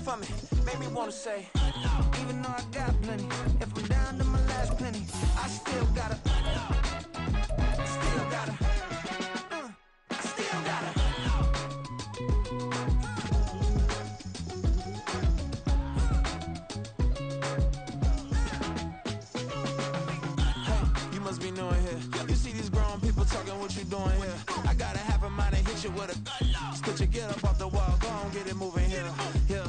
for me, made me wanna say, even though I got plenty, if I'm down to my last penny, I still gotta, still gotta, still gotta. Hey, you must be new in here. You see these grown people talking, what you doing here? I gotta have a mind and hit you with a put your get up off the wall, go on, get it moving here. Yeah,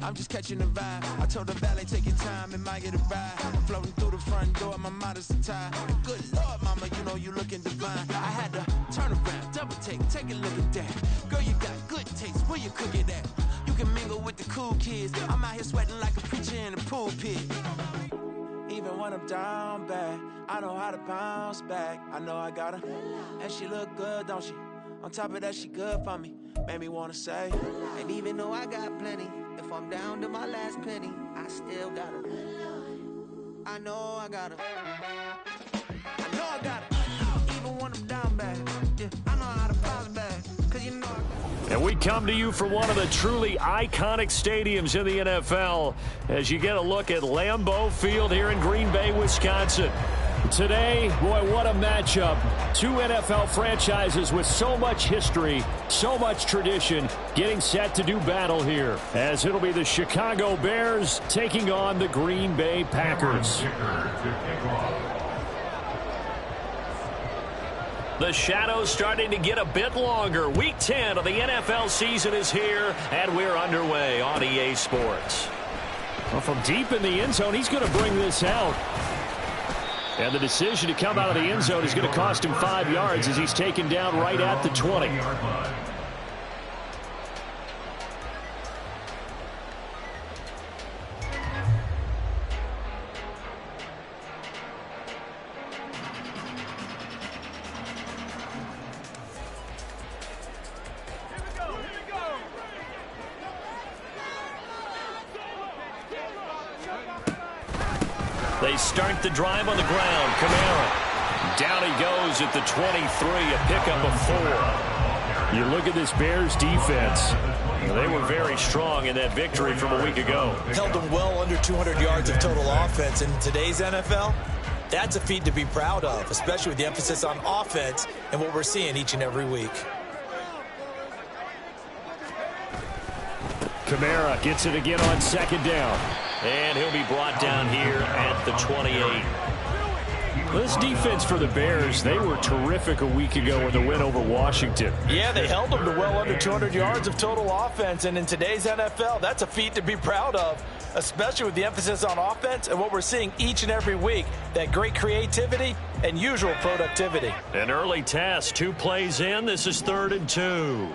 I'm just catching the vibe. I told the valet, take your time, it might get a ride. Floating through the front door, my modest attire. Good Lord, mama, you know you looking divine. I had to turn around, double take a look at that. Girl, you got good taste, where you cook it at? You can mingle with the cool kids. I'm out here sweating like a preacher in the pulpit. Even when I'm down bad, I know how to bounce back. I know I got her, and she look good, don't she? On top of that, she good for me. Made me wanna say, and even though I got plenty, if I'm down to my last penny, I still got her. I know I got her. I know I got her. Even when I'm down bad, yeah, I know how to bounce back. Cause you know I got her. And we come to you from one of the truly iconic stadiums in the NFL as you get a look at Lambeau Field here in Green Bay, Wisconsin. Today, boy, what a matchup. Two NFL franchises with so much history, so much tradition, getting set to do battle here, as it'll be the Chicago Bears taking on the Green Bay Packers. The shadows starting to get a bit longer. Week 10 of the NFL season is here, and we're underway on EA Sports. Well, from deep in the end zone, he's going to bring this out. And the decision to come out of the end zone is going to cost him 5 yards as he's taken down right at the 20. They start the drive on the ground. Kamara. Down he goes at the 23, a pickup of 4. You look at this Bears defense. They were very strong in that victory from a week ago. Held them well under 200 yards of total offense. In today's NFL, that's a feat to be proud of, especially with the emphasis on offense and what we're seeing each and every week. Kamara gets it again on second down. And he'll be brought down here at the 28. This defense for the Bears, they were terrific a week ago in the win over Washington. Yeah, they held them to well under 200 yards of total offense. And in today's NFL, that's a feat to be proud of, especially with the emphasis on offense and what we're seeing each and every week, that great creativity and usual productivity. An early test, 2 plays in. This is 3rd and 2.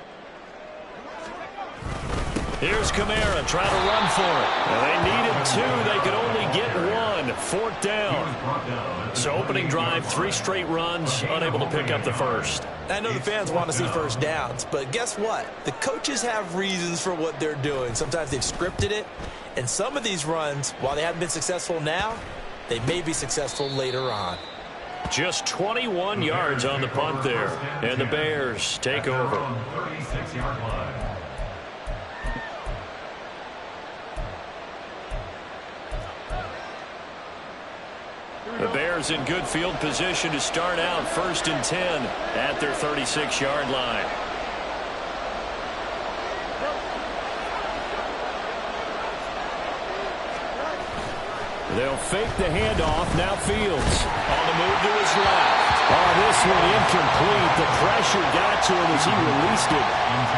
Here's Kamara trying to run for it. Well, they needed 2. They could only get 1. 4th down. So opening drive, 3 straight runs, unable to pick up the first. I know the fans want to see first downs, but guess what? The coaches have reasons for what they're doing. Sometimes they've scripted it, and some of these runs, while they haven't been successful now, they may be successful later on. Just 21 yards on the punt there, and the Bears take over. 36-yard line. The Bears in good field position to start out 1st and 10 at their 36-yard line. They'll fake the handoff. Now Fields on the move to his left. Oh, this one incomplete. The pressure got to him as he released it.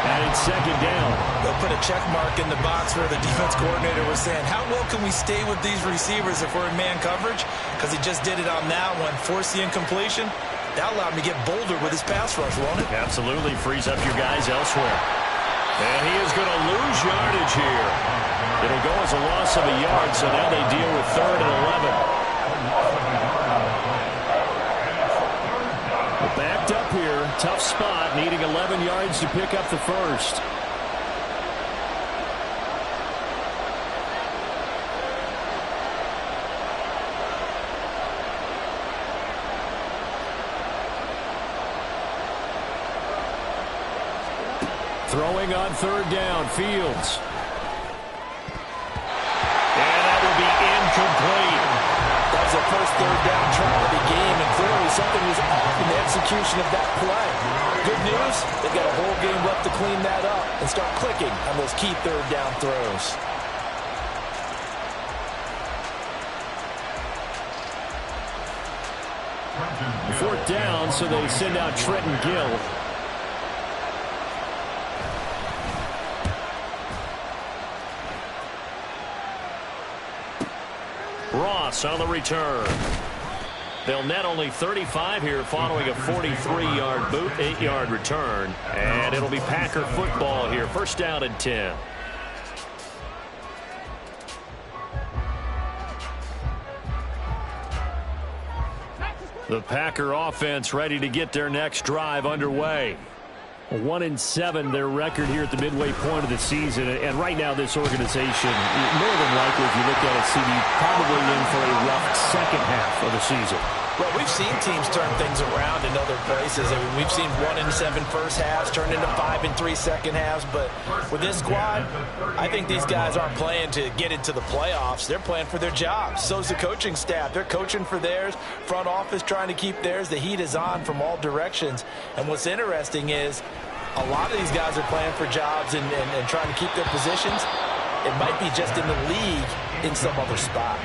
And it's 2nd down. They'll put a check mark in the box where the defense coordinator was saying, how well can we stay with these receivers if we're in man coverage? Because he just did it on that one. Forced the incompletion. That allowed him to get bolder with his pass rush, won't it? Absolutely. Frees up your guys elsewhere. And he is going to lose yardage here. It'll go as a loss of a yard, so now they deal with 3rd and 11. Backed up here, tough spot, needing 11 yards to pick up the first. Throwing on 3rd down, Fields. incomplete. That was the first third down try of the game, and clearly something was off in the execution of that play. Good news, they've got a whole game left to clean that up and start clicking on those key third down throws. Fourth down, so they send out Trenton Gill. Ross on the return. They'll net only 35 here following a 43-yard boot, 8-yard return. And it'll be Packer football here. First down and 10. The Packer offense ready to get their next drive underway. 1-7 their record here at the midway point of the season, and right now this organization, more than likely if you look at it, CD, probably in for a rough second half of the season. Well, we've seen teams turn things around in other places. I mean, we've seen 1-7 first halves turn into 5-3 second halves, but with this squad, I think these guys aren't playing to get into the playoffs. They're playing for their jobs. So's the coaching staff. They're coaching for theirs. Front office trying to keep theirs. The heat is on from all directions. And what's interesting is a lot of these guys are playing for jobs and trying to keep their positions. It might be just in the league in some other spot.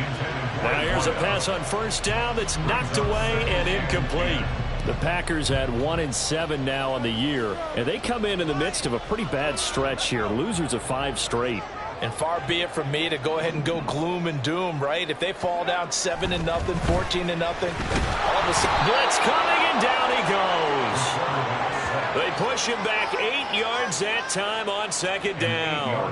Now here's a pass on first down that's knocked away and incomplete. The Packers had 1-7 now on the year, and they come in the midst of a pretty bad stretch here. Losers of 5 straight. And far be it from me to go ahead and go gloom and doom, right? If they fall down 7-0, 14-0, all of a sudden, blitz coming, and down he goes. They push him back 8 yards that time on second down.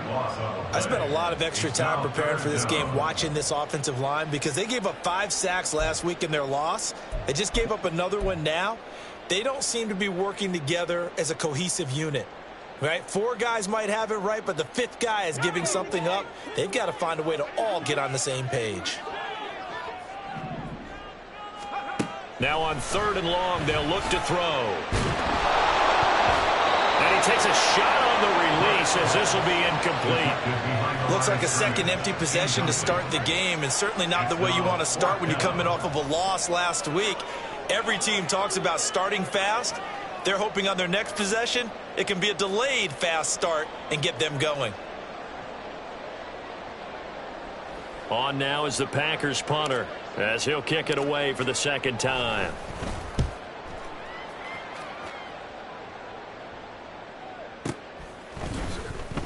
I spent a lot of extra time preparing for this game, watching this offensive line, because they gave up 5 sacks last week in their loss. They just gave up another one now. They don't seem to be working together as a cohesive unit. Right? 4 guys might have it right, but the 5th guy is giving something up. They've got to find a way to all get on the same page. Now on 3rd and long, they'll look to throw. And he takes a shot on the release as this will be incomplete. Looks like a second empty possession to start the game, and certainly not the way you want to start when you're coming off of a loss last week. Every team talks about starting fast. They're hoping on their next possession, it can be a delayed fast start and get them going. On now is the Packers punter as he'll kick it away for the second time.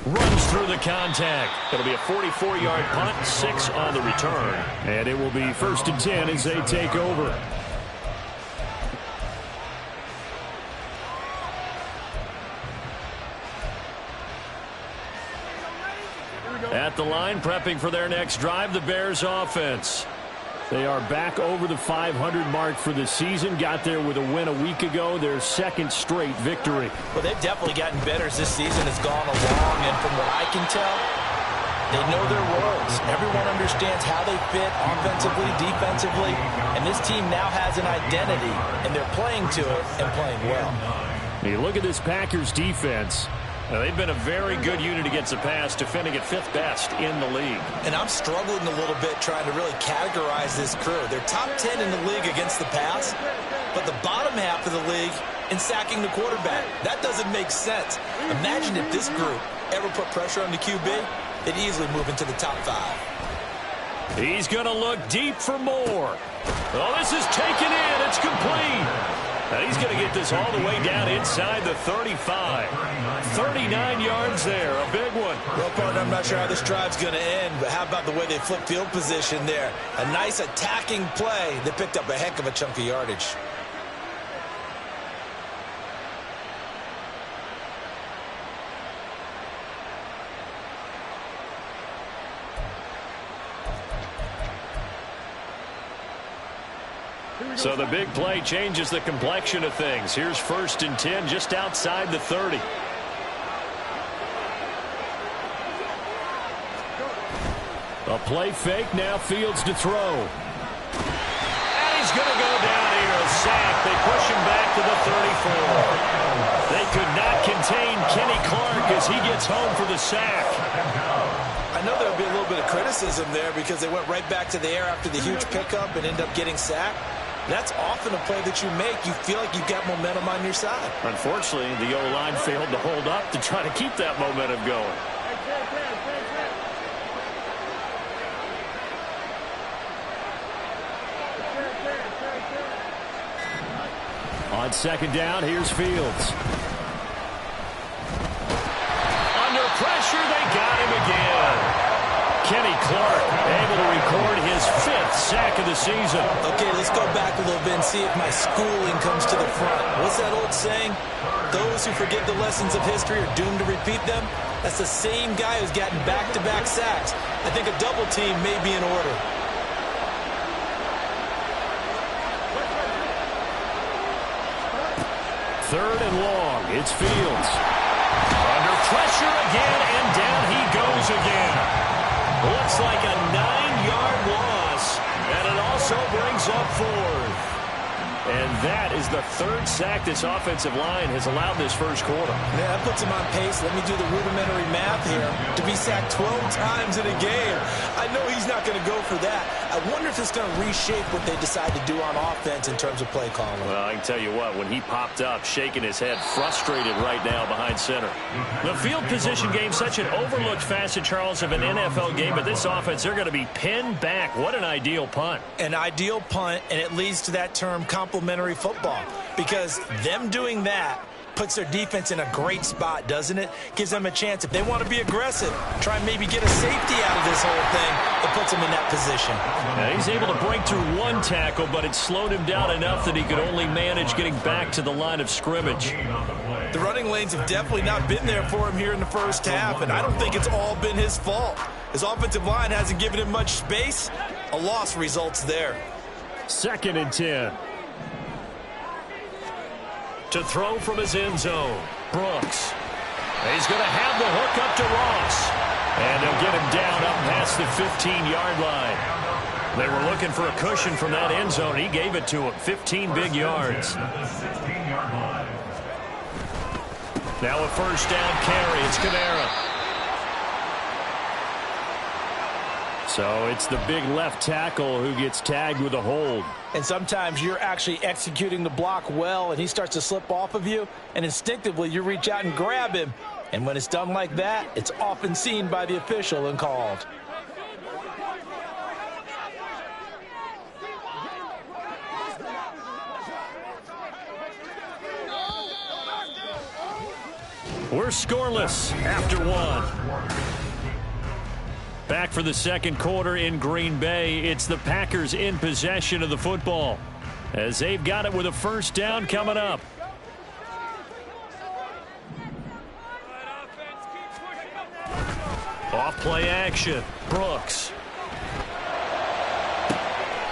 Runs through the contact. It'll be a 44-yard punt, 6 on the return. And it will be 1st and 10 as they take over. At the line, prepping for their next drive, the Bears offense. They are back over the 500 mark for the season. Got there with a win a week ago, their 2nd straight victory. Well, they've definitely gotten better as this season has gone along, and from what I can tell, they know their roles. Everyone understands how they fit offensively, defensively, and this team now has an identity, and they're playing to it and playing well. You look at this Packers defense. They've been a very good unit against the pass, defending at 5th best in the league. And I'm struggling a little bit trying to really categorize this crew. They're top 10 in the league against the pass, but the bottom half of the league in sacking the quarterback. That doesn't make sense. Imagine if this group ever put pressure on the QB, they'd easily move into the top 5. He's going to look deep for more. Oh, this is taken in. It's complete. And he's going to get this all the way down inside the 35. 39 yards there, a big one. Well, partner, I'm not sure how this drive's going to end, but how about the way they flip field position there? A nice attacking play that picked up a heck of a chunk of yardage. So the big play changes the complexion of things. Here's 1st and 10 just outside the 30. A play fake, now Fields to throw. And he's going to go down here, a sack. They push him back to the 34. They could not contain Kenny Clark as he gets home for the sack. I I know there'll be a little bit of criticism there because they went right back to the air after the huge pickup and ended up getting sacked. That's often a play that you make. You feel like you've got momentum on your side. Unfortunately, the O-line failed to hold up to try to keep that momentum going. On second down, here's Fields. Under pressure, they got him again. Kenny Clark able to record his 5th sack of the season. Okay, let's go back a little bit and see if my schooling comes to the front. What's that old saying? Those who forget the lessons of history are doomed to repeat them. That's the same guy who's gotten back-to-back sacks. I think a double team may be in order. Third and long. It's Fields. Under pressure again, and down he goes again. Looks like a 9-yard loss, and it also brings up 4th. And that is the 3rd sack this offensive line has allowed this first quarter. Yeah, that puts him on pace. Let me do the rudimentary math here. To be sacked 12 times in a game, I know he's not going to go for that. I wonder if it's going to reshape what they decide to do on offense in terms of play calling. Well, I can tell you what, when he popped up, shaking his head, frustrated right now behind center. The field position game, such an overlooked facet, Charles, of an NFL game, but this offense, they're going to be pinned back. What an ideal punt. An ideal punt, and it leads to that term complementary football, because them doing that puts their defense in a great spot, doesn't it? Gives them a chance. If they want to be aggressive, try and maybe get a safety out of this whole thing, it puts them in that position. Now, he's able to break through one tackle, but it slowed him down enough that he could only manage getting back to the line of scrimmage. The running lanes have definitely not been there for him here in the first half, and I don't think it's all been his fault. His offensive line hasn't given him much space. A loss results there. 2nd and 10. To throw from his end zone, Brooks. He's going to have the hook up to Ross. And they'll get him down up past the 15-yard line. They were looking for a cushion from that end zone. He gave it to him, 15 big yards. Now a first down carry. It's Kamara. So it's the big left tackle who gets tagged with a hold. And sometimes you're actually executing the block well, and he starts to slip off of you, and instinctively you reach out and grab him. And when it's done like that, it's often seen by the official and called. We're scoreless after 1. Back for the second quarter in Green Bay. It's the Packers in possession of the football as they've got it with a first down coming up. Off play action. Brooks.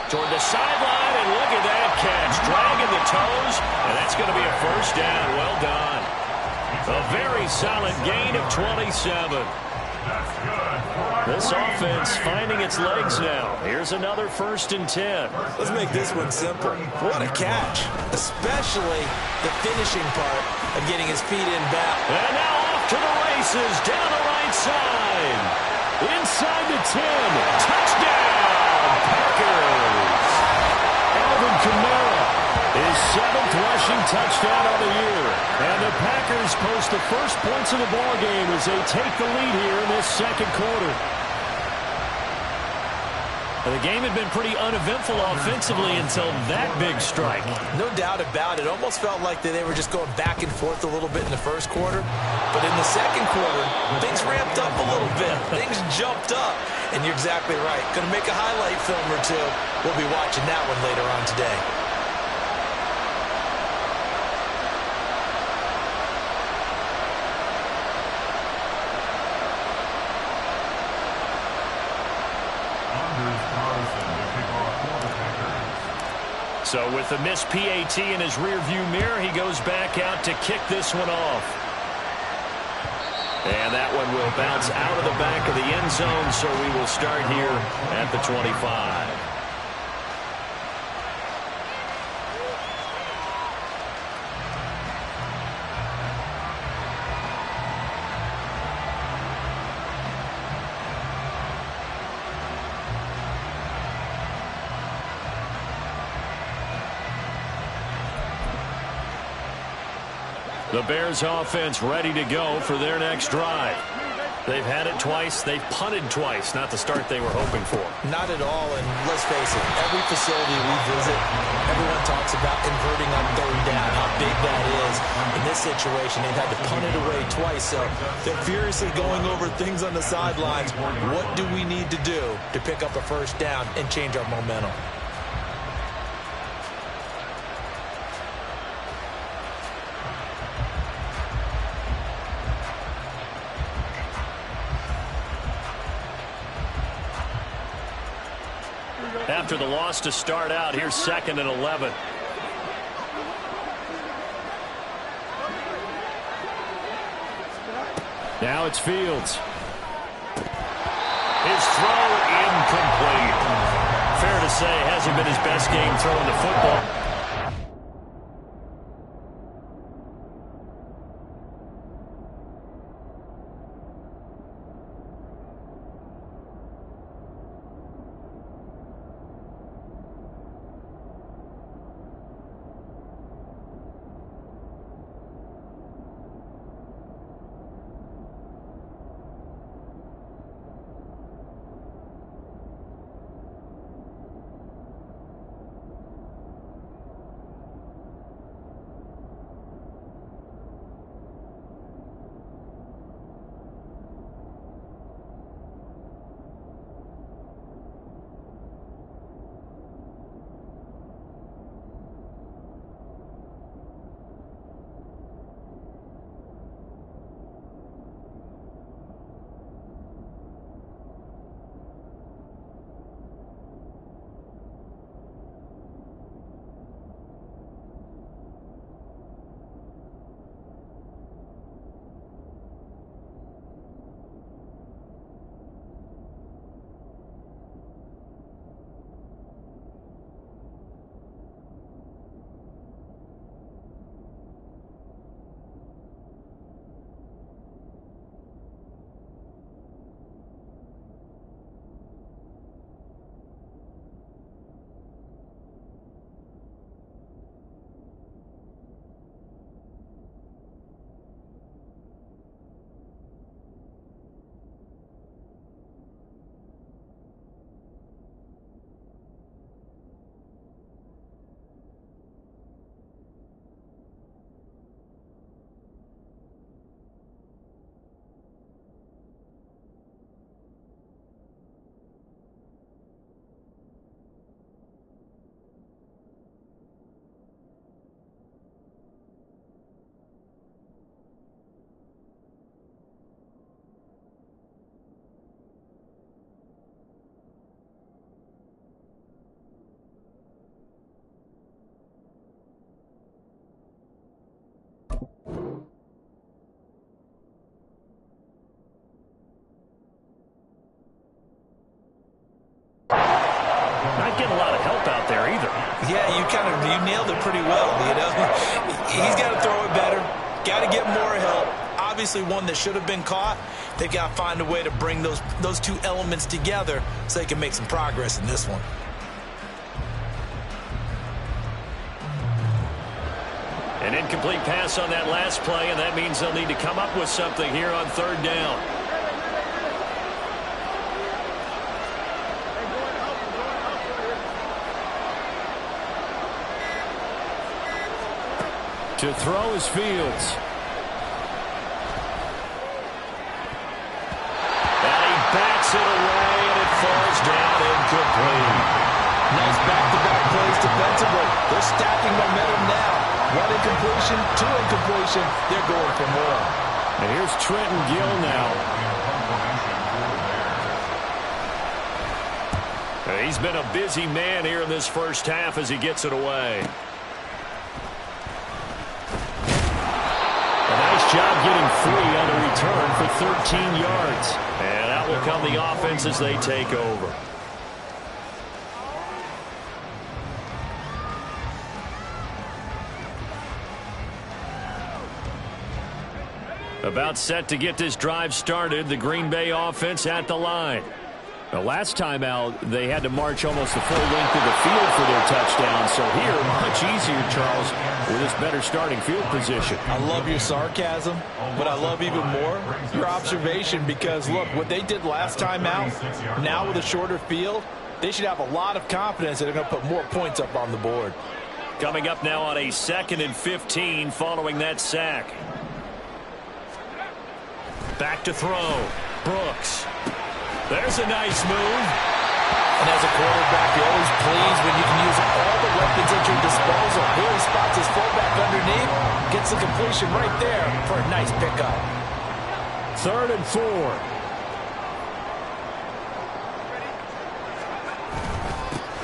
Toward the sideline, and look at that catch. Dragging the toes, and that's going to be a first down. Well done. A very solid gain of 27. This offense finding its legs now. Here's another 1st and 10. Let's make this one simple. What a catch, especially the finishing part of getting his feet in back. And now off to the races, down the right side. Inside the 10. Touchdown, Packers. Alvin Kamara, his 7th rushing touchdown of the year. And the Packers post the first points of the ballgame as they take the lead here in this second quarter. The game had been pretty uneventful offensively until that big strike. No doubt about it. Almost felt like they were just going back and forth a little bit in the first quarter. But in the second quarter, things ramped up a little bit. Things jumped up. And you're exactly right. Going to make a highlight film or two. We'll be watching that one later on today. So with the missed PAT in his rearview mirror, he goes back out to kick this one off. And that one will bounce out of the back of the end zone, so we will start here at the 25. The Bears offense ready to go for their next drive. They've had it twice. They've punted twice. Not the start they were hoping for. Not at all, and let's face it, every facility we visit, everyone talks about converting on third down, how big that is. In this situation, they've had to punt it away twice, so they're furiously going over things on the sidelines. What do we need to do to pick up a first down and change our momentum? After the loss to start out, here's 2nd and 11. Now it's Fields. His throw incomplete. Fair to say, hasn't been his best game throwing the football. Not getting a lot of help out there either. Yeah, you nailed it pretty well, you know. He's got to throw it better, got to get more help. Obviously one that should have been caught. They've got to find a way to bring those two elements together so they can make some progress in this one. An incomplete pass on that last play, and that means they'll need to come up with something here on 3rd down. To throw is Fields. And he backs it away, and it falls down incomplete. Nice back-to-back plays defensively. They're stacking momentum now. One incompletion, two incompletion. They're going for more. And here's Trenton Gill now. He's been a busy man here in this first half as he gets it away. Job getting free on the return for 13 yards. And out will come the offense as they take over. About set to get this drive started. The Green Bay offense at the line. The last time out, they had to march almost the full length of the field for their touchdown. So here, much easier, Charles, with this better starting field position. I love your sarcasm, but I love even more your observation because, look, what they did last time out, now with a shorter field, they should have a lot of confidence that they're going to put more points up on the board. Coming up now on a 2nd and 15 following that sack. Back to throw. Brooks. There's a nice move. And as a quarterback, you're always pleased when you can use all the weapons at your disposal. Here he spots his fullback underneath, gets the completion right there for a nice pickup. 3rd and 4.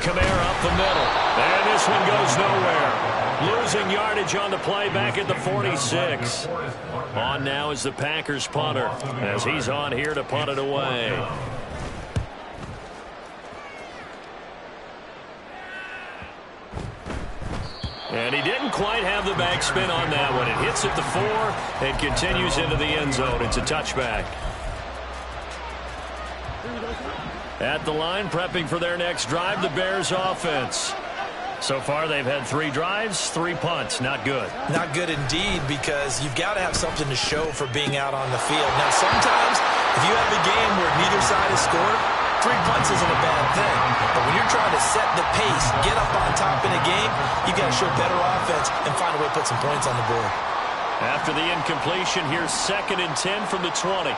Kamara up the middle. And this one goes nowhere. Losing yardage on the play back at the 46. On now is the Packers punter as he's on here to punt it away. And he didn't quite have the backspin on that one. It hits at the 4 and continues into the end zone. It's a touchback. At the line, prepping for their next drive, the Bears offense. So far, they've had 3 drives, 3 punts. Not good. Not good indeed, because you've got to have something to show for being out on the field. Now, sometimes, if you have a game where neither side has scored, 3 punts isn't a bad thing. But when you're trying to set the pace, get up on top in a game, you've got to show better offense and find a way to put some points on the board. After the incompletion, here's 2nd and 10 from the 20.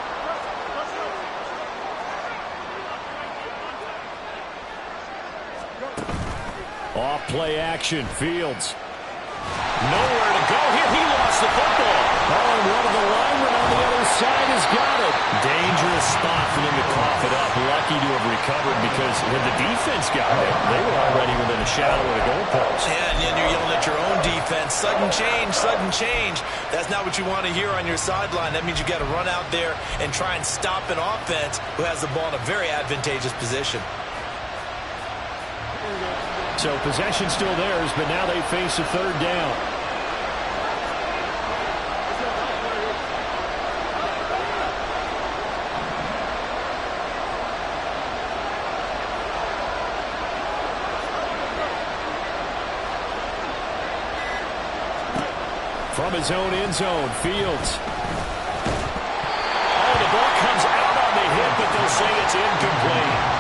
Off play action. Fields. Nowhere to go here. He lost the football. Oh, and one of the linemen on the other side has got it. Dangerous spot for them to cough it up. Lucky to have recovered because had the defense got it, they were already within a shadow of the goalpost. Yeah, and you're yelling at your own defense. Sudden change, sudden change. That's not what you want to hear on your sideline. That means you got to run out there and try and stop an offense who has the ball in a very advantageous position. So possession still theirs, but now they face a 3rd down. From his own end zone, Fields. Oh, the ball comes out on the hit, but they'll say it's incomplete.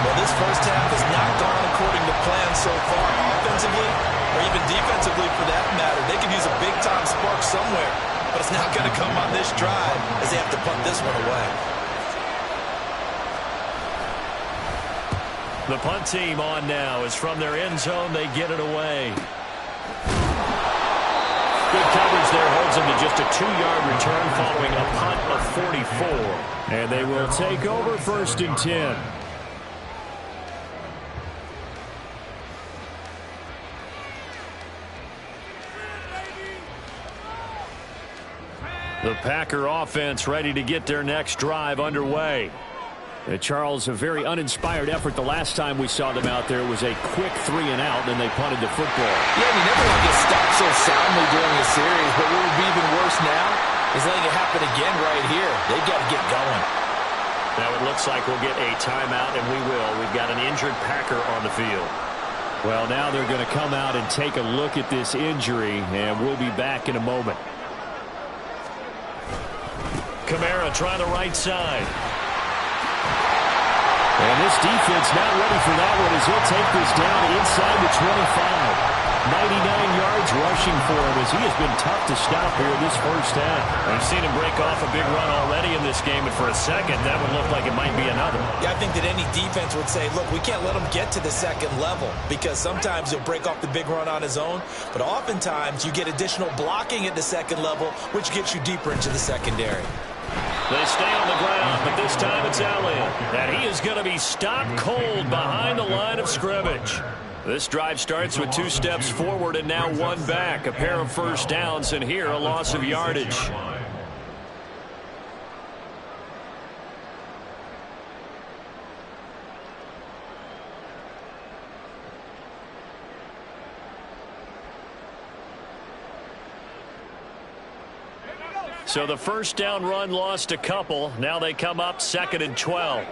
Well, this first half has not gone according to plan so far, offensively or even defensively for that matter. They could use a big-time spark somewhere, but it's not going to come on this drive as they have to punt this one away. The punt team on now is from their end zone. They get it away. Good coverage there holds them to just a 2-yard return following a punt of 44. And they will take over 1st and 10. The Packer offense ready to get their next drive underway. Charles, a very uninspired effort the last time we saw them out there. It was a quick 3 and out, and they punted the football. Yeah, you never want to get stopped so soundly during a series, but what would be even worse now is letting it happen again right here. They've got to get going. Now it looks like we'll get a timeout, and we will. We've got an injured Packer on the field. Well, now they're going to come out and take a look at this injury, and we'll be back in a moment. Kamara trying the right side. And this defense not ready for that one as he'll take this down inside the 25. 99 yards rushing for him as he has been tough to stop here this first half. We've seen him break off a big run already in this game, and for a second, that would look like it might be another. Yeah, I think that any defense would say, look, we can't let him get to the 2nd level because sometimes he'll break off the big run on his own, but oftentimes you get additional blocking at the 2nd level, which gets you deeper into the secondary. They stay on the ground, but this time it's Elliott. And he is going to be stopped cold behind the line of scrimmage. This drive starts with 2 steps forward and now 1 back. A pair of first downs, and here a loss of yardage. So the first down run lost a couple. Now they come up 2nd and 12.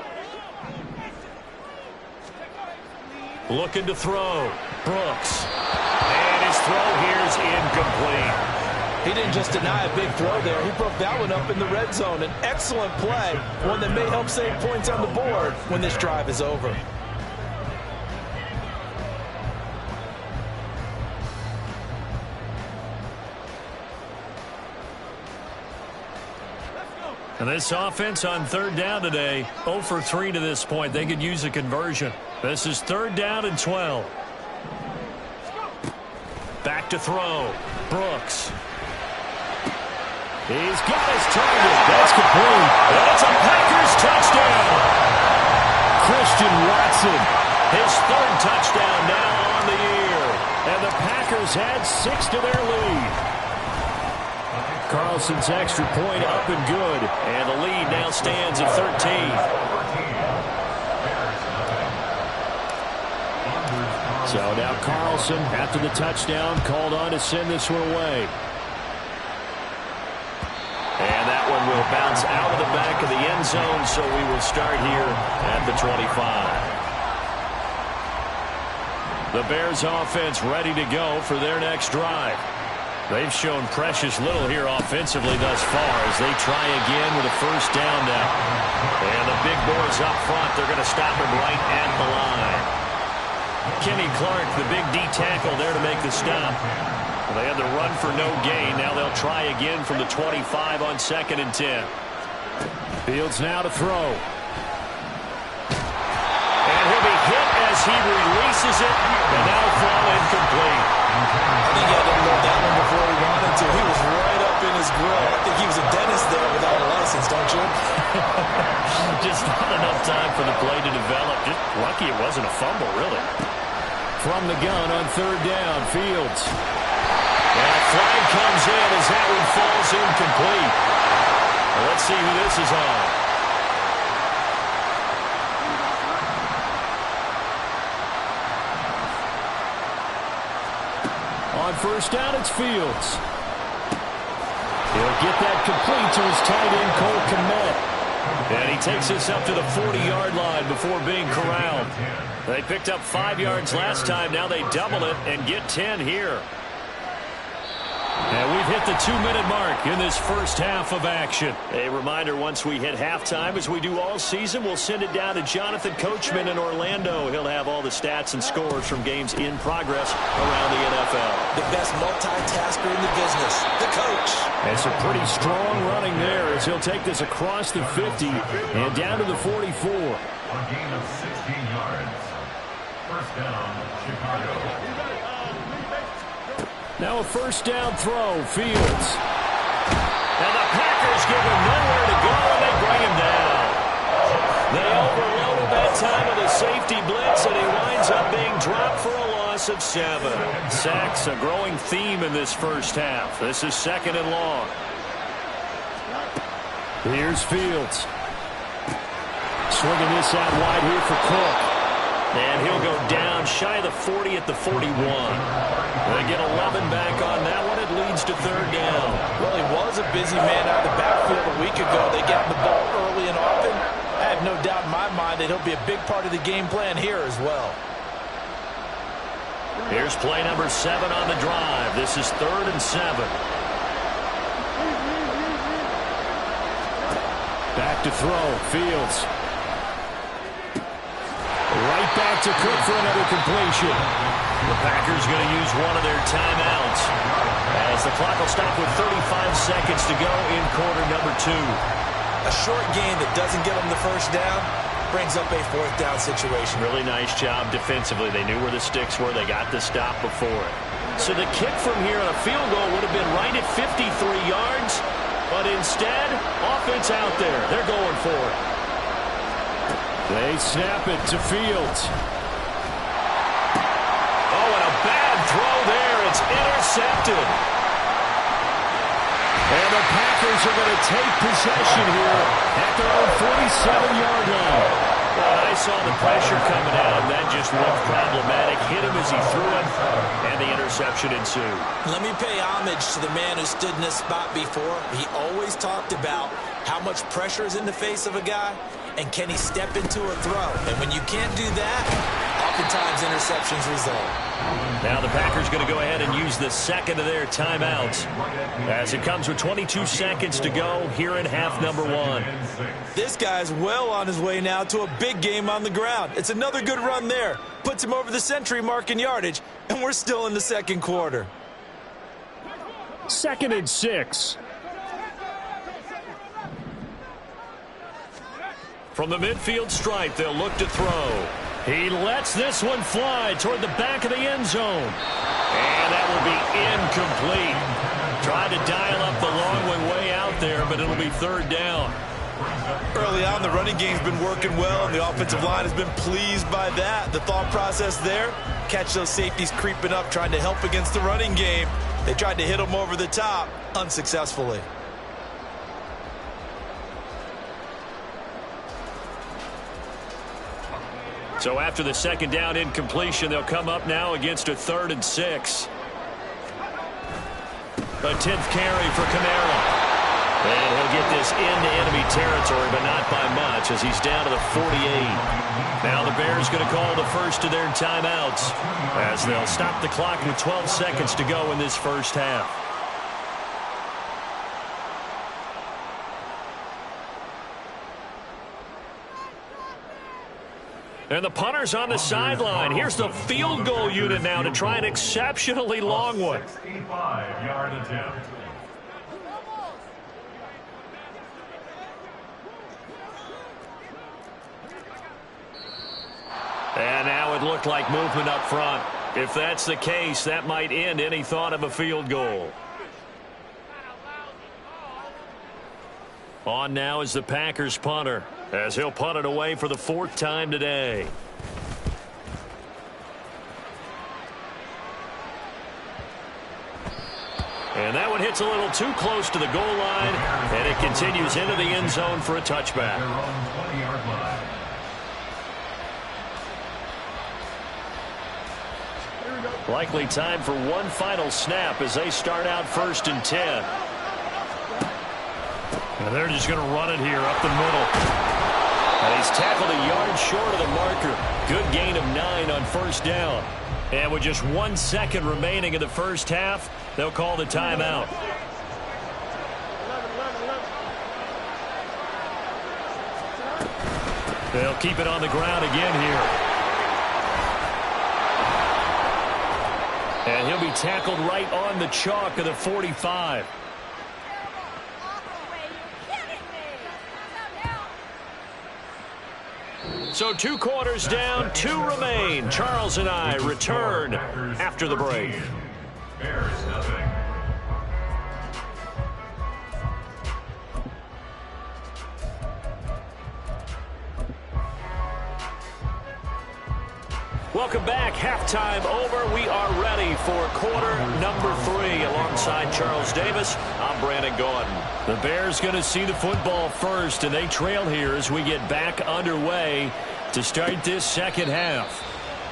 Looking to throw. Brooks. And his throw here is incomplete. He didn't just deny a big throw there. He broke that one up in the red zone. An excellent play, one that may help save points on the board when this drive is over. And this offense on third down today, 0 for 3 to this point. They could use a conversion. This is 3rd down and 12. Back to throw. Brooks. He's got his target. That's complete. That's a Packers touchdown. Christian Watson, his 3rd touchdown now on the year. And the Packers add 6 to their lead. Carlson's extra point up and good. And the lead now stands at 13. So now Carlson, after the touchdown, called on to send this one away. And that one will bounce out of the back of the end zone, so we will start here at the 25. The Bears offense ready to go for their next drive. They've shown precious little here offensively thus far as they try again with a 1st down now. And the big boys up front, they're going to stop him right at the line. Kenny Clark, the big D tackle there to make the stop. They had the run for no gain. Now they'll try again from the 25 on 2nd and 10. Fields now to throw. And he'll be hit as he releases it. And that'll fall incomplete. I think he had to load that one before he wanted to. He was right up in his grill. I think he was a dentist there without a license, don't you? Just not enough time for the play to develop. Just lucky it wasn't a fumble, really. From the gun on 3rd down, Fields. And a flag comes in as that one falls incomplete. Well, let's see who this is on. On 1st down, it's Fields. He'll get that complete to his tight end, Cole Kmet. And he takes this up to the 40-yard line before being corralled. They picked up 5 yards last time. Now they double it and get 10 here. And we've hit the 2-minute mark in this first half of action. A reminder, once we hit halftime, as we do all season, we'll send it down to Jonathan Coachman in Orlando. He'll have all the stats and scores from games in progress around the NFL. The best multitasker in the business, the coach. And some pretty strong running there as he'll take this across the 50 and down to the 44. A gain of 16 yards. 1st down, Chicago. Now a 1st down throw, Fields. And the Packers give him nowhere to go, and they bring him down. They overloaded that time with a safety blitz, and he winds up being dropped for a loss of 7. Sacks, a growing theme in this first half. This is 2nd and long. Here's Fields. Swinging this out wide here for Cook. And he'll go down shy of the 40 at the 41. They get 11 back on that one. It leads to 3rd down. Well, he was a busy man out of the backfield a week ago. They got the ball early and often. I have no doubt in my mind that he'll be a big part of the game plan here as well. Here's play number 7 on the drive. This is 3rd and 7. Back to throw. Fields. Right back to Cook for another completion. The Packers going to use one of their timeouts as the clock will stop with 35 seconds to go in quarter number 2. A short game that doesn't get them the 1st down brings up a 4th down situation. Really nice job defensively. They knew where the sticks were. They got the stop before it. So the kick from here on a field goal would have been right at 53 yards, but instead, offense out there. They're going for it. They snap it to Fields. Oh, and a bad throw there. It's intercepted. And the Packers are going to take possession here at their own 47-yard line. Well, I saw the pressure coming out, and that just looked problematic. Hit him as he threw it, and the interception ensued. Let me pay homage to the man who stood in this spot before. He always talked about how much pressure is in the face of a guy, and can he step into a throw? And when you can't do that, oftentimes interceptions result. Now the Packers going to go ahead and use the second of their timeouts as it comes with 22 seconds to go here in half number 1. This guy's well on his way now to a big game on the ground. It's another good run there. Puts him over the century mark in yardage, and we're still in the second quarter. 2nd and 6. From the midfield stripe, they'll look to throw. He lets this one fly toward the back of the end zone. And that will be incomplete. Tried to dial up the long way out there, but it'll be 3rd down. Early on, the running game's been working well, and the offensive line has been pleased by that. The thought process there, catch those safeties creeping up, trying to help against the running game. They tried to hit them over the top, unsuccessfully. So after the 2nd down incompletion, they'll come up now against a 3rd and 6. A 10th carry for Kamara. And he'll get this into enemy territory, but not by much as he's down to the 48. Now the Bears going to call the first of their timeouts as they'll stop the clock with 12 seconds to go in this first half. And the punter's on the sideline. Here's the field goal unit now to try an exceptionally long one. 65-yard attempt. And now it looked like movement up front. If that's the case, that might end any thought of a field goal. On now is the Packers punter, as he'll punt it away for the 4th time today. And that one hits a little too close to the goal line, and it continues into the end zone for a touchback. Their own 20-yard line. Likely time for one final snap as they start out 1st and 10. And they're just going to run it here up the middle. And he's tackled a yard short of the marker. Good gain of 9 on 1st down. And with just 1 second remaining in the first half, they'll call the timeout. They'll keep it on the ground again here. And he'll be tackled right on the chalk of the 45. So 2 quarters down, 2 remain. Charles and I return after the break. Bears nothing. Welcome back. Halftime over. We are ready for quarter number 3. Alongside Charles Davis, I'm Brandon Gordon. The Bears going to see the football first, and they trail here as we get back underway to start this second half.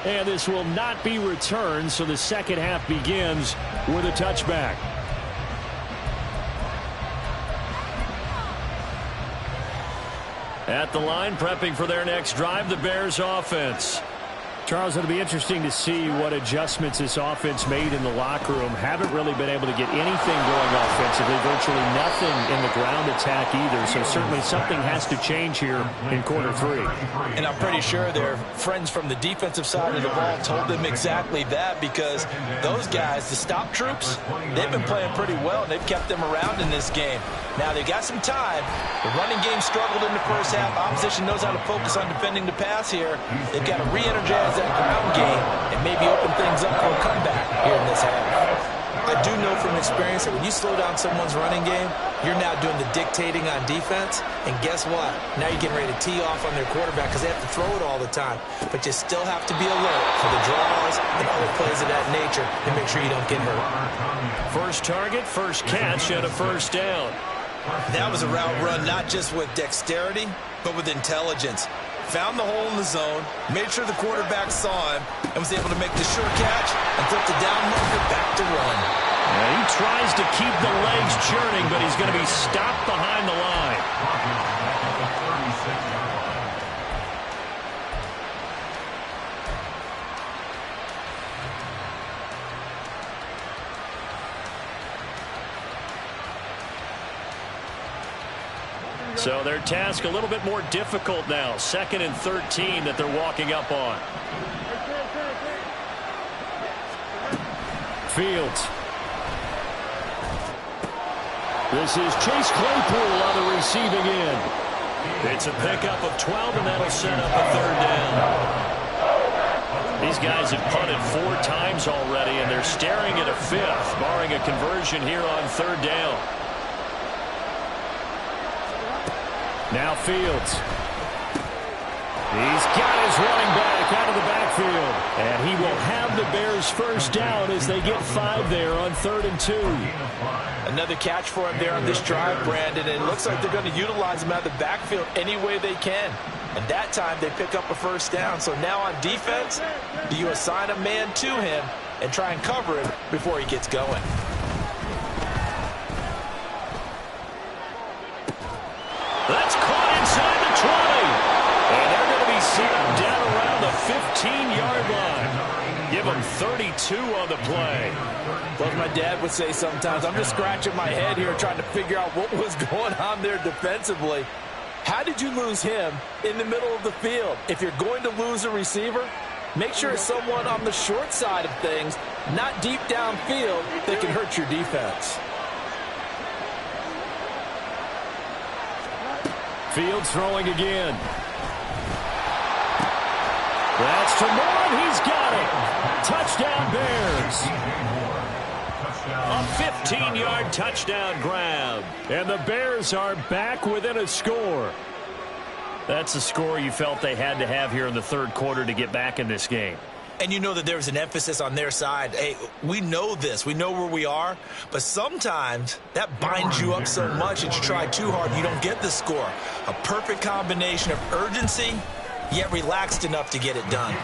And this will not be returned, so the second half begins with a touchback. At the line, prepping for their next drive, the Bears offense. Charles, it'll be interesting to see what adjustments this offense made in the locker room. Haven't really been able to get anything going offensively, virtually nothing in the ground attack either. So certainly something has to change here in quarter 3. And I'm pretty sure their friends from the defensive side of the ball told them exactly that, because those guys, the stop troops, they've been playing pretty well, and they've kept them around in this game. Now, they've got some time. The running game struggled in the first half. Opposition knows how to focus on defending the pass here. They've got to re-energize that ground game and maybe open things up for a comeback here in this half. I do know from experience that when you slow down someone's running game, you're now doing the dictating on defense. And guess what? Now you're getting ready to tee off on their quarterback because they have to throw it all the time. But you still have to be alert for the draws and other plays of that nature and make sure you don't get hurt. First target, first catch, and a 1st down. That was a route run not just with dexterity, but with intelligence. Found the hole in the zone, made sure the quarterback saw him, and was able to make the sure catch and flip the down marker back to run. Now he tries to keep the legs churning, but he's going to be stopped behind the line. So their task a little bit more difficult now. 2nd and 13 that they're walking up on. Fields. This is Chase Claypool on the receiving end. It's a pickup of 12, and that'll set up a 3rd down. These guys have punted 4 times already, and they're staring at a 5th, barring a conversion here on 3rd down. Now Fields. He's got his running back out of the backfield. And he will have the Bears' 1st down as they get 5 there on 3rd and 2. Another catch for him there on this drive, Brandon. And it looks like they're going to utilize him out of the backfield any way they can. And that time they pick up a 1st down. So now on defense, do you assign a man to him and try and cover him before he gets going? That's caught inside the 20. And they're going to be seated down around the 15-yard line. Give them 32 on the play. Well, as my dad would say sometimes, I'm just scratching my head here trying to figure out what was going on there defensively. How did you lose him in the middle of the field? If you're going to lose a receiver, make sure it's someone on the short side of things, not deep downfield, that can hurt your defense. Fields throwing again. That's to Moore, and he's got it. Touchdown Bears. A 15-yard touchdown grab. And the Bears are back within a score. That's a score you felt they had to have here in the 3rd quarter to get back in this game. And you know that there was an emphasis on their side. Hey, we know this. We know where we are. But sometimes that binds you up so much that you try too hard and you don't get the score. A perfect combination of urgency, yet relaxed enough to get it done.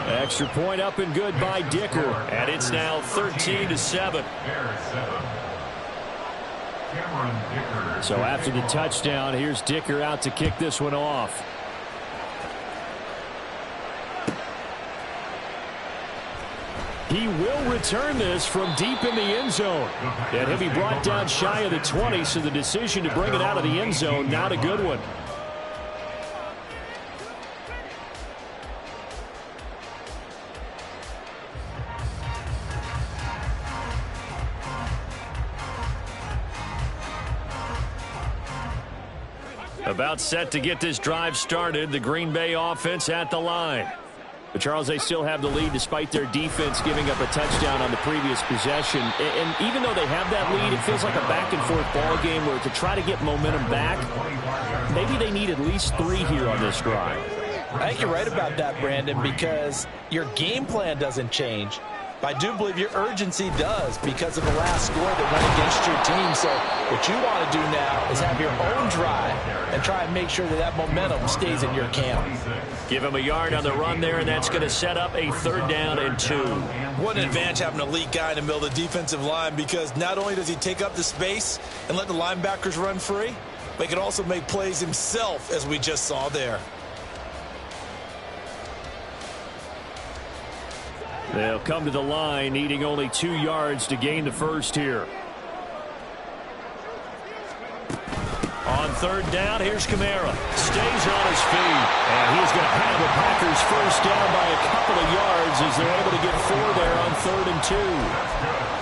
Extra point up and good by Dicker. And it's now 13-7. So after the touchdown, here's Dicker out to kick this one off. He will return this from deep in the end zone. And he'll be brought down shy of the 20, so the decision to bring it out of the end zone, not a good one. About set to get this drive started, the Green Bay offense at the line. But, Charles, they still have the lead despite their defense giving up a touchdown on the previous possession. And even though they have that lead, it feels like a back-and-forth ball game where to try to get momentum back, maybe they need at least 3 here on this drive. I think you're right about that, Brandon, because your game plan doesn't change. But I do believe your urgency does because of the last score that went against your team. So what you want to do now is have your own drive and try and make sure that that momentum stays in your camp. Give him a yard on the run there, and that's going to set up a 3rd down and 2. What an advantage having an elite guy in the middle of the defensive line, because not only does he take up the space and let the linebackers run free, but he can also make plays himself, as we just saw there. They'll come to the line, needing only 2 yards to gain the 1st here. On 3rd down, here's Kamara. Stays on his feet. And he's going to have the Packers 1st down by a couple of yards as they're able to get 4 there on 3rd and 2.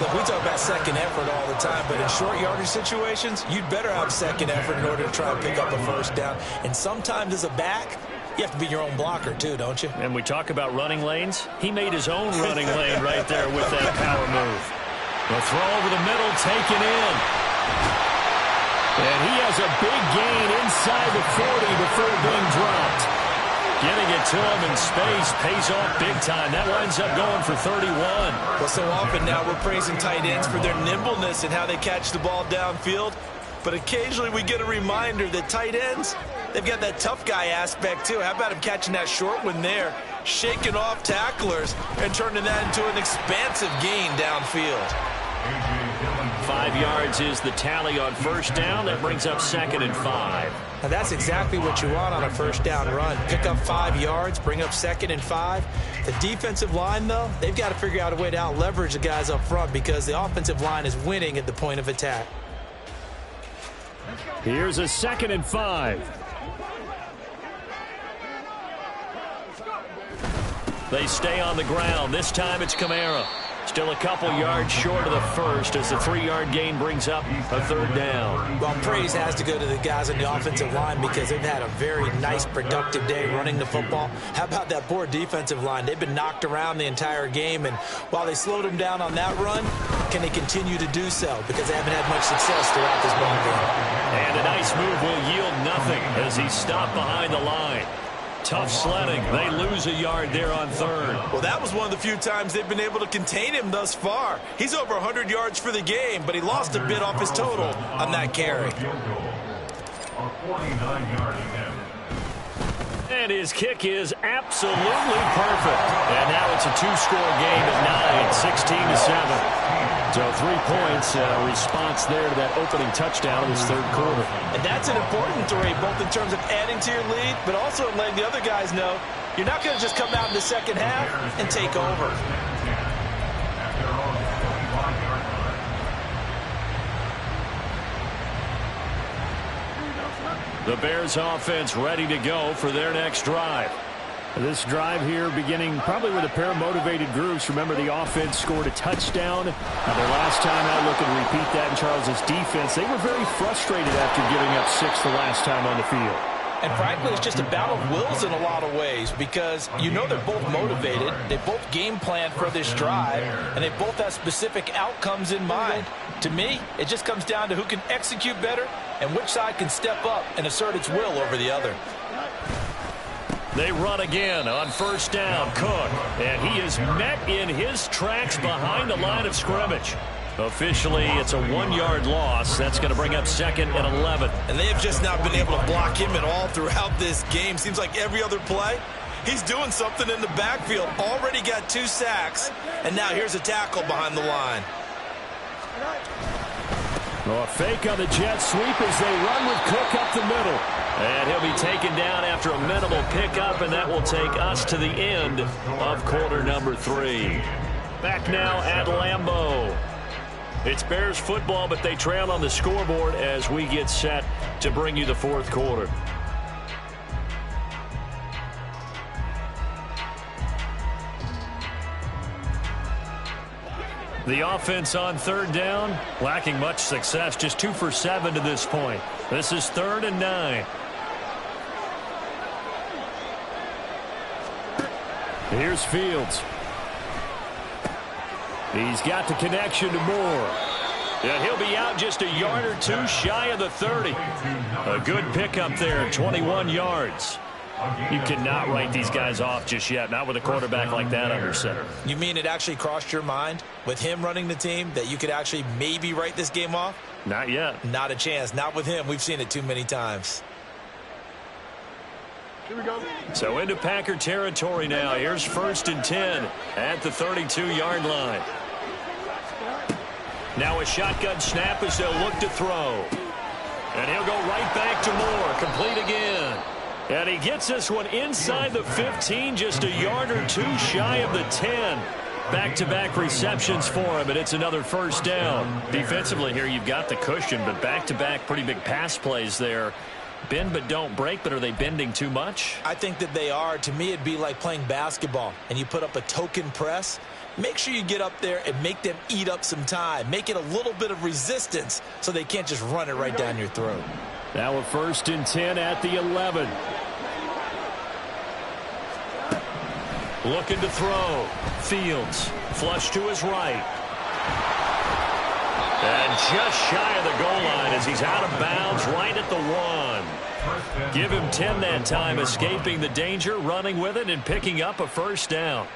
Look, we talk about second effort all the time, but in short yardage situations, you'd better have second effort in order to try and pick up a 1st down. And sometimes as a back, you have to be your own blocker too, don't you? And we talk about running lanes. He made his own running lane right there with that power move. The throw over the middle, taken in. And he has a big gain inside the 40 before being dropped. Getting it to him in space pays off big time. That winds up going for 31. Well, so often now we're praising tight ends for their nimbleness and how they catch the ball downfield. But occasionally we get a reminder that tight ends, they've got that tough guy aspect too. How about him catching that short one there, shaking off tacklers, and turning that into an expansive gain downfield. 5 yards is the tally on 1st down. That brings up 2nd and 5. Now that's exactly what you want on a 1st down run. Pick up 5 yards, bring up 2nd and 5. The defensive line, though, they've got to figure out a way to out-leverage the guys up front because the offensive line is winning at the point of attack. Here's a 2nd and 5. They stay on the ground. This time it's Kamara. Still a couple yards short of the first as the 3-yard gain brings up a 3rd down. Well, praise has to go to the guys on the offensive line because they've had a very nice, productive day running the football. How about that poor defensive line? They've been knocked around the entire game, and while they slowed them down on that run, can they continue to do so? Because they haven't had much success throughout this ball game. And a nice move will yield nothing as he's stopped behind the line. Tough sledding. They lose a yard there on 3rd. Well, that was one of the few times they've been able to contain him thus far. He's over 100 yards for the game, but he lost a bit off his total on that carry. And his kick is absolutely perfect. And now it's a 2-score game at 9, 16-7. So 3 points, response there to that opening touchdown in this 3rd quarter. And that's an important 3, both in terms of adding to your lead, but also in letting the other guys know you're not going to just come out in the second half and take over. The Bears offense ready to go for their next drive. This drive here beginning probably with a pair of motivated groups. Remember, the offense scored a touchdown. Now, their last time out, looking to repeat that in Charles's defense. They were very frustrated after giving up 6 the last time on the field. And frankly, it's just a battle of wills in a lot of ways because you know they're both motivated. They both game plan for this drive, and they both have specific outcomes in mind. To me, it just comes down to who can execute better and which side can step up and assert its will over the other. They run again on 1st down. Cook, and he is met in his tracks behind the line of scrimmage. Officially, it's a 1-yard loss. That's going to bring up 2nd and 11. And they have just not been able to block him at all throughout this game. Seems like every other play, he's doing something in the backfield. Already got 2 sacks, and now here's a tackle behind the line. Well, a fake on the jet sweep as they run with Cook up the middle. And he'll be taken down after a minimal pickup, and that will take us to the end of quarter number 3. Back now at Lambeau. It's Bears football, but they trail on the scoreboard as we get set to bring you the 4th quarter. The offense on 3rd down, lacking much success, just 2 for 7 to this point. This is 3rd and 9. Here's Fields. He's got the connection to Moore. And he'll be out just a yard or 2 shy of the 30. A good pickup there, 21 yards. You cannot write these guys off just yet, not with a quarterback like that under center. You mean it actually crossed your mind with him running the team that you could actually maybe write this game off? Not yet. Not a chance. Not with him. We've seen it too many times. Here we go. So into Packer territory now. Here's 1st and 10 at the 32-yard line. Now a shotgun snap as they'll look to throw. And he'll go right back to Moore. Complete again. And he gets this one inside the 15, just a yard or 2 shy of the 10. Back-to-back receptions for him, and it's another 1st down. Defensively here, you've got the cushion, but back-to-back pretty big pass plays there. Bend but don't break, but are they bending too much? I think that they are. To me, it'd be like playing basketball, and you put up a token press. Make sure you get up there and make them eat up some time. Make it a little bit of resistance so they can't just run it right down your throat. Now a 1st and 10 at the 11. Looking to throw. Fields. Flush to his right. And just shy of the goal line as he's out of bounds right at the 1. Give him 10 that time, escaping the danger, running with it, and picking up a 1st down.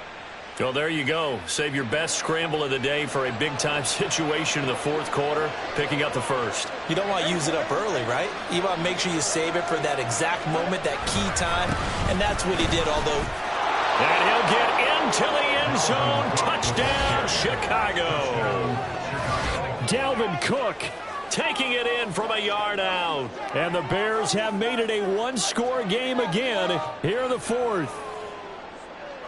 So there you go. Save your best scramble of the day for a big-time situation in the 4th quarter, picking up the 1st. You don't want to use it up early, right? You want to make sure you save it for that exact moment, that key time, and that's what he did, although... And he'll get into the end zone. Touchdown, Chicago. Dalvin Cook taking it in from a yard out. And the Bears have made it a 1-score game again here in the 4th.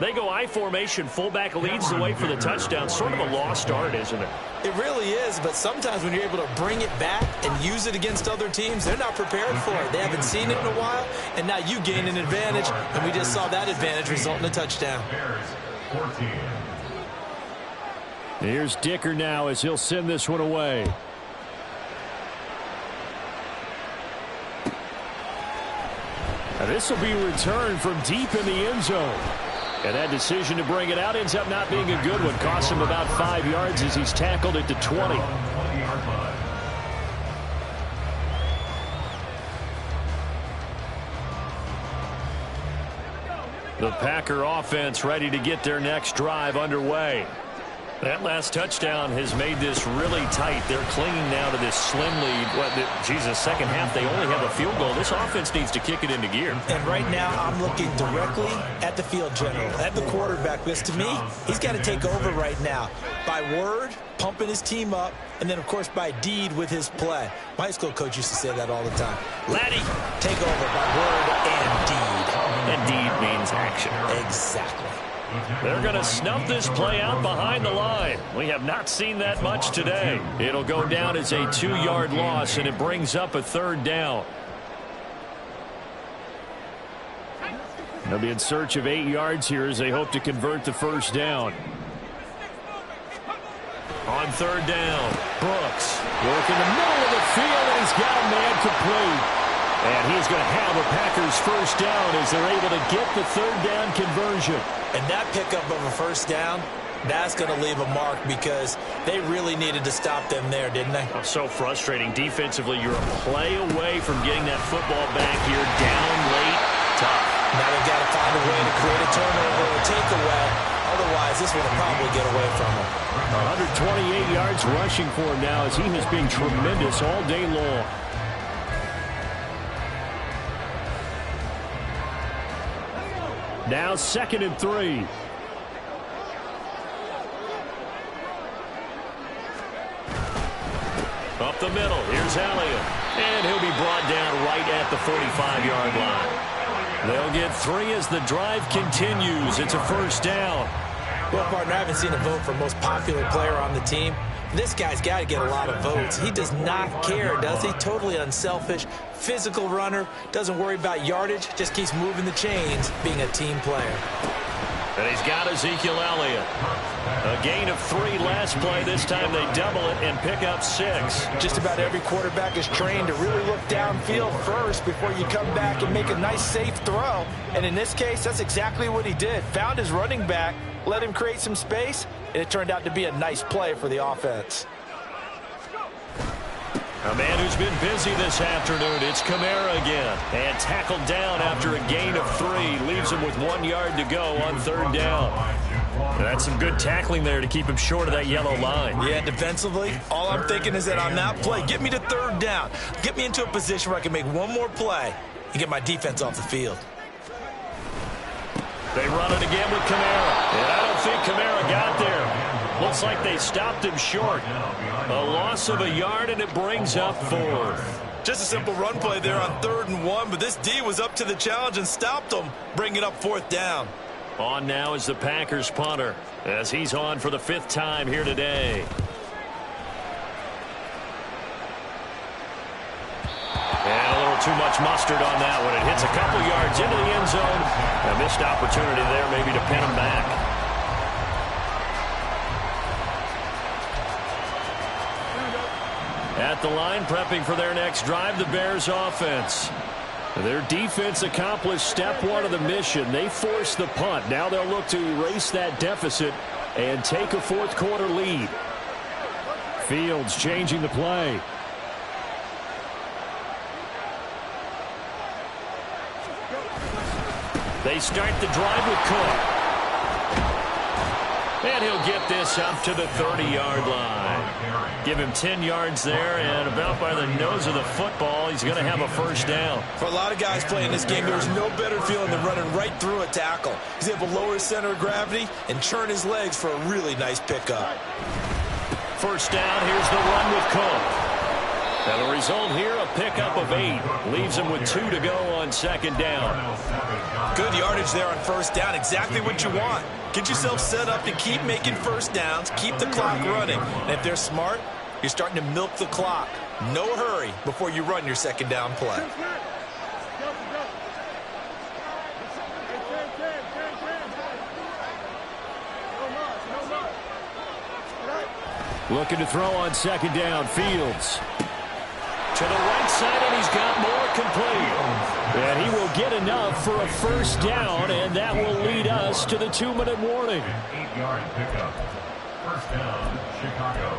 They go I formation. Fullback leads the way for the touchdown. Sort of a lost art, isn't it? It really is, but sometimes when you're able to bring it back and use it against other teams, they're not prepared for it. They haven't seen it in a while, and now you gain an advantage, and we just saw that advantage result in a touchdown. Bears 14. Here's Dicker now as he'll send this one away. Now this will be returned from deep in the end zone. And that decision to bring it out ends up not being a good one. Costs him about 5 yards as he's tackled at the 20. The Packer offense ready to get their next drive underway. That last touchdown has made this really tight. They're clinging now to this slim lead. Second half, they only have a field goal. This offense needs to kick it into gear. And right now, I'm looking directly at the field general, at the quarterback, because to me, he's got to take over right now. By word, pumping his team up, and then, of course, by deed with his play. My high school coach used to say that all the time. Laddie, take over by word and deed. And deed means action. Exactly. They're going to snuff this play out behind the line. We have not seen that much today. It'll go down as a 2-yard loss, and it brings up a 3rd down. They'll be in search of 8 yards here as they hope to convert the 1st down. On 3rd down, Brooks work in the middle of the field, and he's got a man complete. And he's going to have a Packers 1st down as they're able to get the 3rd down conversion. And that pickup of a 1st down, that's going to leave a mark because they really needed to stop them there, didn't they? Oh, so frustrating. Defensively, you're a play away from getting that football back here. Down late, tough. Now they've got to find a way to create a turnover or takeaway. Otherwise, this will probably get away from them. 128 yards rushing for him now as he has been tremendous all day long. Now 2nd and 3. Up the middle. Here's Elliott. And he'll be brought down right at the 45-yard line. They'll get 3 as the drive continues. It's a 1st down. Well, partner, I haven't seen a vote for most popular player on the team. This guy's got to get a lot of votes. He does not care, does he? Totally unselfish, physical runner, doesn't worry about yardage, just keeps moving the chains, being a team player. And he's got Ezekiel Elliott. A gain of 3 last play. This time they double it and pick up 6. Just about every quarterback is trained to really look downfield first before you come back and make a nice, safe throw. And in this case, that's exactly what he did. Found his running back, let him create some space, and it turned out to be a nice play for the offense. A man who's been busy this afternoon. It's Kamara again. And tackled down after a gain of 3. Leaves him with 1 yard to go on 3rd down. And that's some good tackling there to keep him short of that yellow line. Yeah, defensively, all I'm thinking is that on that play, get me to 3rd down. Get me into a position where I can make one more play and get my defense off the field. They run it again with Kamara. And I don't think Kamara got there. Looks like they stopped him short. A loss of a yard, and it brings up 4th. Just a simple run play there on 3rd and 1, but this D was up to the challenge and stopped him, bringing up 4th down. On now is the Packers punter as he's on for the 5th time here today. And a little too much mustard on that one. It hits a couple yards into the end zone. A missed opportunity there maybe to pin him back. At the line, prepping for their next drive, the Bears offense. Their defense accomplished step 1 of the mission. They forced the punt. Now they'll look to erase that deficit and take a 4th quarter lead. Fields changing the play. They start the drive with Cook. And he'll get this up to the 30-yard line. Give him 10 yards there, and about by the nose of the football, he's going to have a 1st down. For a lot of guys playing this game, there's no better feeling than running right through a tackle. He's able to lower his center of gravity and churn his legs for a really nice pickup. 1st down, here's the run with Cook. And the result here, a pickup of 8. Leaves him with 2 to go on second down. Good yardage there on first down. Exactly what you want. Get yourself set up to keep making first downs, keep the clock running. And if they're smart, you're starting to milk the clock. No hurry before you run your second down play. Looking to throw on second down. Fields to the right side, and he's got more complete. And he will get enough for a first down, and that will lead us to the 2-minute warning. An 8-yard pickup. First down, Chicago.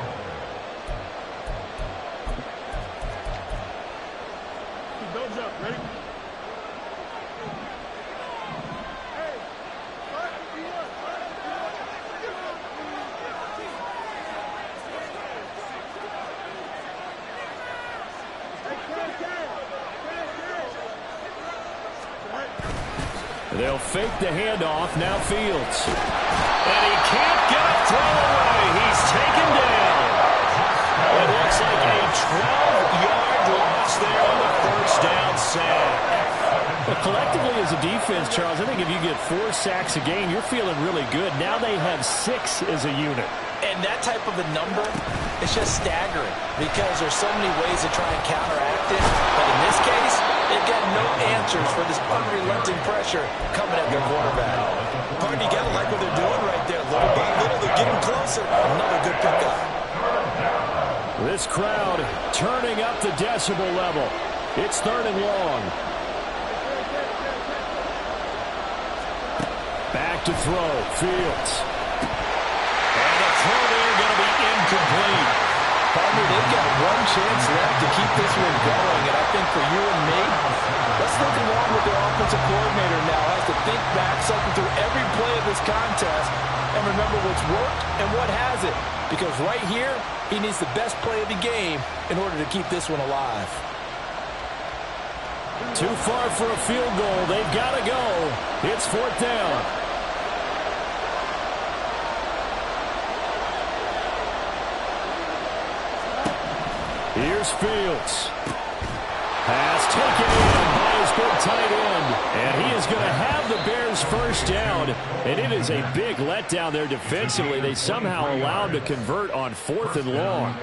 Thumbs up, ready? They'll fake the handoff. Now Fields. And he can't get a throw away. He's taken down. It looks like a 12-yard loss there on the first down sack. Well, collectively as a defense, Charles, I think if you get 4 sacks a game, you're feeling really good. Now they have 6 as a unit. And that type of a number, it's just staggering because there's so many ways to try and counteract it. But in this case, they've got no answers for this unrelenting pressure coming at their quarterback. Pardon, you got to like what they're doing right there. Little by little, they're getting closer. Another good pickup. This crowd turning up the decibel level. It's 3rd and long. Back to throw. Fields. And the throw there going to be incomplete. Partner, they've got one chance left to keep this one going, and I think for you and me, let's look along with their offensive coordinator now as to think back, cycle through every play of this contest, and remember what's worked and what hasn't. Because right here, he needs the best play of the game in order to keep this one alive. Too far for a field goal. They've got to go. It's 4th down. Here's Fields. Pass taken in by his big tight end. And he is going to have the Bears first down. And it is a big letdown there defensively. They somehow allowed to convert on 4th and long.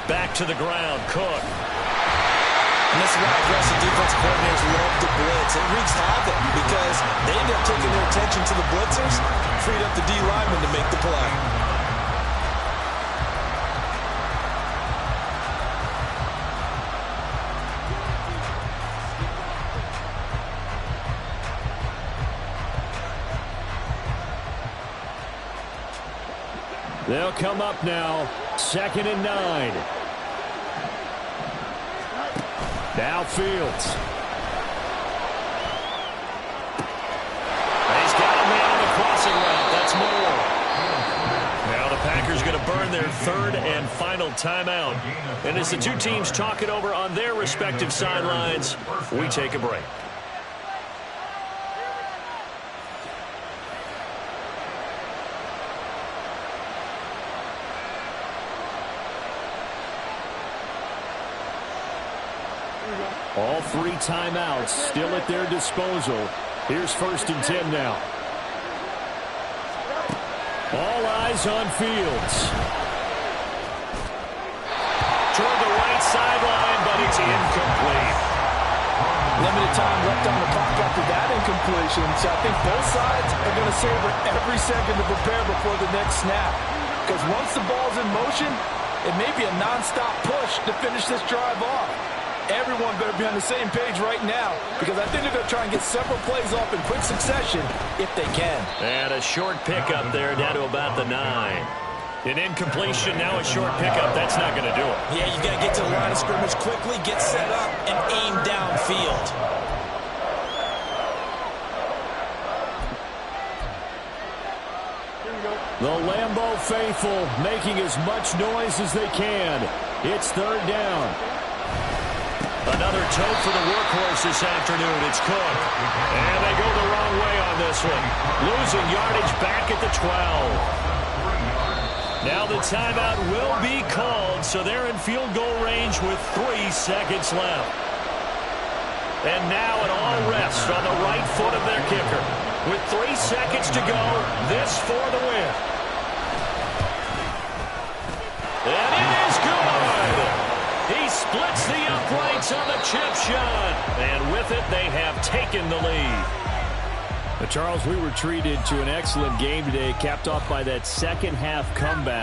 Back to the ground, Cook. And this is why aggressive defense coordinators love to blitz. It wreaks havoc because they end up taking their attention to the blitzers, freed up the D lineman to make the play. They'll come up now. 2nd and 9. Now Fields. He's got a man on the crossing route. That's more. Now the Packers going to burn their 3rd and final timeout. And as the two teams talk it over on their respective sidelines, we take a break. All 3 timeouts still at their disposal. Here's 1st and 10 now. All eyes on Fields. Toward the right sideline, but it's incomplete. Limited time left on the clock after that incompletion, so I think both sides are going to savor every second to prepare before the next snap. Because once the ball's in motion, it may be a nonstop push to finish this drive off. Everyone better be on the same page right now because I think they're going to try and get several plays off in quick succession if they can. And a short pickup there down to about the 9. An incompletion, now a short pickup. That's not going to do it. Yeah, you've got to get to the line of scrimmage quickly, get set up, and aim downfield. The Lambeau faithful making as much noise as they can. It's third down. Another tote for the workhorse this afternoon. It's Cook. And they go the wrong way on this one. Losing yardage back at the 12. Now the timeout will be called, so they're in field goal range with 3 seconds left. And now an all rest on the right foot of their kicker. With 3 seconds to go, this for the win. And it is good! He splits the uprights on the chip shot. And with it, they have taken the lead. Charles, we were treated to an excellent game today, capped off by that second half comeback.